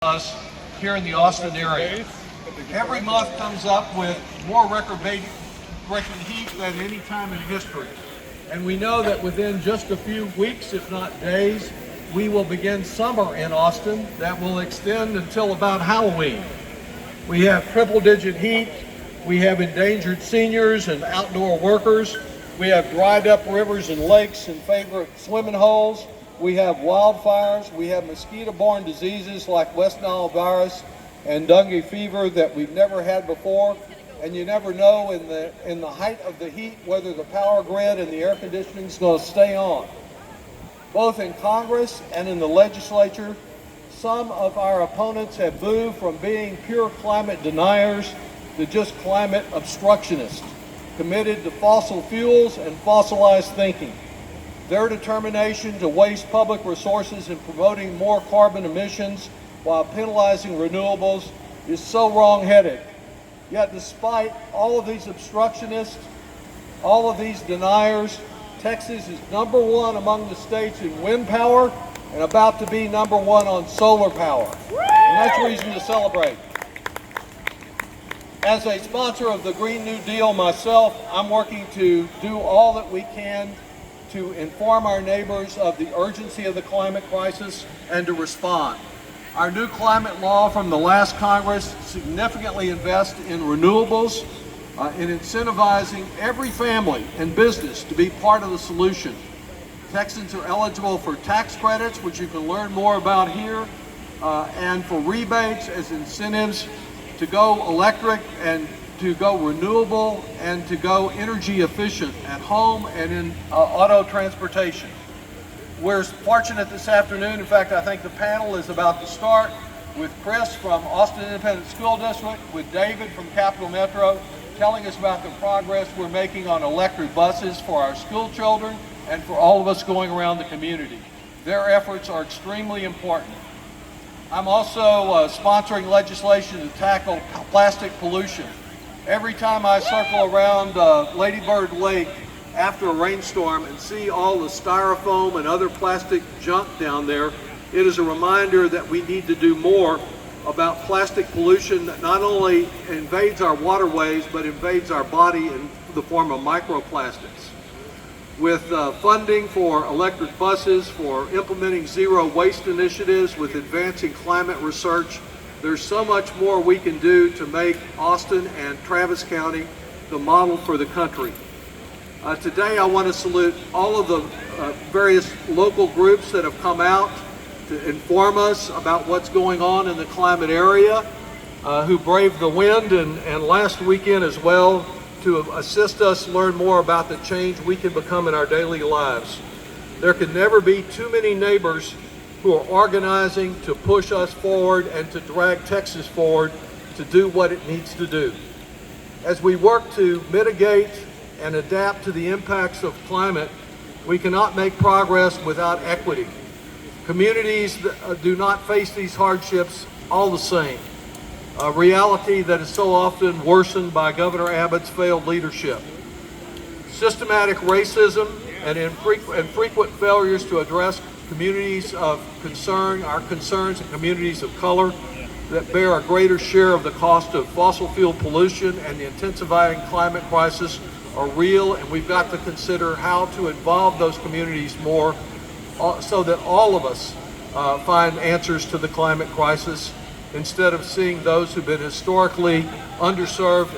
us here in the Austin area. Every month comes up with more record-breaking heat than any time in history. And we know that within just a few weeks, if not days, we will begin summer in Austin that will extend until about Halloween. We have triple-digit heat, we have endangered seniors and outdoor workers, we have dried up rivers and lakes and favorite swimming holes, we have wildfires, we have mosquito-borne diseases like West Nile virus and dengue fever that we've never had before. And you never know in the height of the heat whether the power grid and the air conditioning is going to stay on. Both in Congress and in the legislature, some of our opponents have moved from being pure climate deniers to just climate obstructionists, committed to fossil fuels and fossilized thinking. Their determination to waste public resources in promoting more carbon emissions while penalizing renewables is so wrong-headed. Yet despite all of these obstructionists, all of these deniers, Texas is #1 among the states in wind power and about to be #1 on solar power. And that's reason to celebrate. As a sponsor of the Green New Deal myself, I'm working to do all that we can to inform our neighbors of the urgency of the climate crisis and to respond. Our new climate law from the last Congress significantly invests in renewables, in incentivizing every family and business to be part of the solution. Texans are eligible for tax credits, which you can learn more about here, and for rebates as incentives to go electric and to go renewable and to go energy efficient at home and in auto transportation. We're fortunate this afternoon, in fact, I think the panel is about to start with Chris from Austin Independent School District, with David from Capital Metro, telling us about the progress we're making on electric buses for our school children and for all of us going around the community. Their efforts are extremely important. I'm also sponsoring legislation to tackle plastic pollution. Every time I circle around Lady Bird Lake after a rainstorm and see all the styrofoam and other plastic junk down there, it is a reminder that we need to do more about plastic pollution that not only invades our waterways but invades our body in the form of microplastics. With funding for electric buses, for implementing zero waste initiatives, with advancing climate research, there's so much more we can do to make Austin and Travis County the model for the country. Today I want to salute all of the various local groups that have come out to inform us about what's going on in the climate area, who braved the wind and last weekend as well to assist us learn more about the change we can become in our daily lives. There can never be too many neighbors who are organizing to push us forward and to drag Texas forward to do what it needs to do. As we work to mitigate and adapt to the impacts of climate, we cannot make progress without equity. Communities do not face these hardships all the same, a reality that is so often worsened by Governor Abbott's failed leadership. Systematic racism and frequent failures to address communities of concern, our concerns in communities of color that bear a greater share of the cost of fossil fuel pollution and the intensifying climate crisis are real, and we've got to consider how to involve those communities more so that all of us find answers to the climate crisis instead of seeing those who've been historically underserved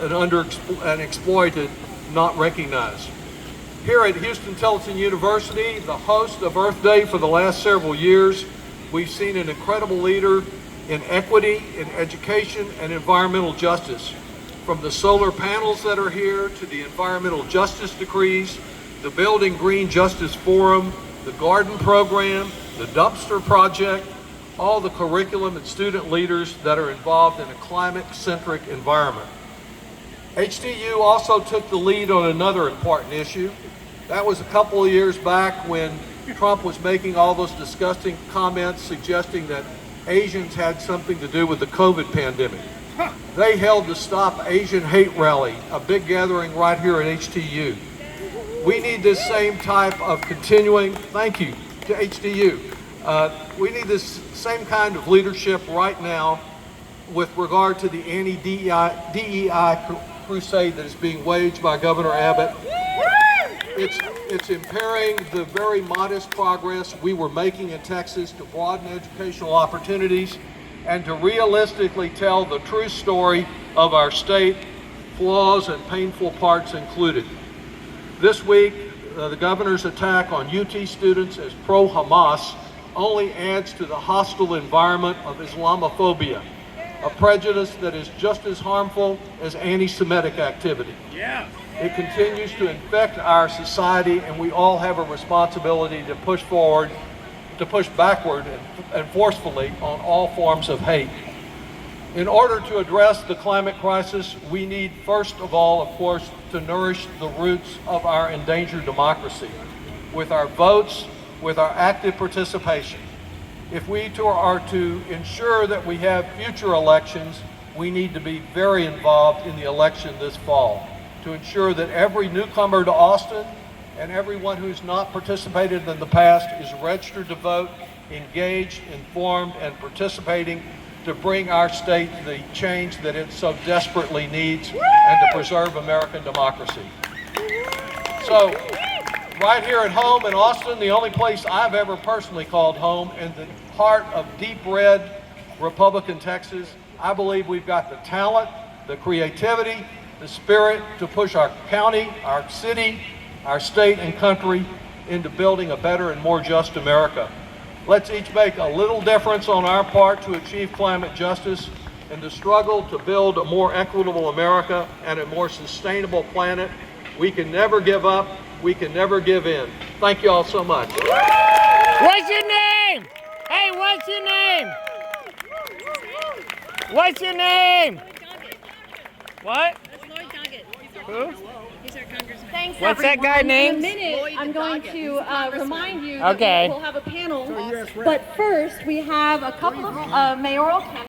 and exploited not recognized. Here at Houston-Tillotson University, the host of Earth Day for the last several years, we've seen an incredible leader in equity, in education, and environmental justice. From the solar panels that are here to the environmental justice decrees, the Building Green Justice Forum, the garden program, the dumpster project, all the curriculum and student leaders that are involved in a climate-centric environment. HTU also took the lead on another important issue. That was a couple of years back when Trump was making all those disgusting comments suggesting that Asians had something to do with the COVID pandemic. They held the Stop Asian Hate rally, a big gathering right here at HTU. We need this same type of continuing, thank you to HTU, We need this same kind of leadership right now with regard to the anti-DEI crusade that is being waged by Governor Abbott. It's impairing the very modest progress we were making in Texas to broaden educational opportunities and to realistically tell the true story of our state, flaws and painful parts included. This week, the governor's attack on UT students as pro-Hamas only adds to the hostile environment of Islamophobia, a prejudice that is just as harmful as anti-Semitic activity. Yeah. It continues to infect our society, and we all have a responsibility to push forward, to push backward and forcefully on all forms of hate. In order to address the climate crisis, we need, first of all, of course, to nourish the roots of our endangered democracy with our votes, with our active participation. If we are to ensure that we have future elections, we need to be very involved in the election this fall to ensure that every newcomer to Austin and everyone who's not participated in the past is registered to vote, engaged, informed, and participating to bring our state the change that it so desperately needs and to preserve American democracy. So, right here at home in Austin, the only place I've ever personally called home, in the heart of deep red Republican Texas, I believe we've got the talent, the creativity, the spirit to push our county, our city, our state and country into building a better and more just America. Let's each make a little difference on our part to achieve climate justice and to struggle to build a more equitable America and a more sustainable planet. We can never give up. We can never give in. Thank you all so much. What's your name? Hey, what's your name? What's your name? What? That's Lloyd Doggett. Who? He's our congressman. Thanks, What's that everyone. guy In named? a minute, Lloyd I'm going Doggett. to remind you Okay. that we'll have a panel. But first, we have a couple of mayoral candidates.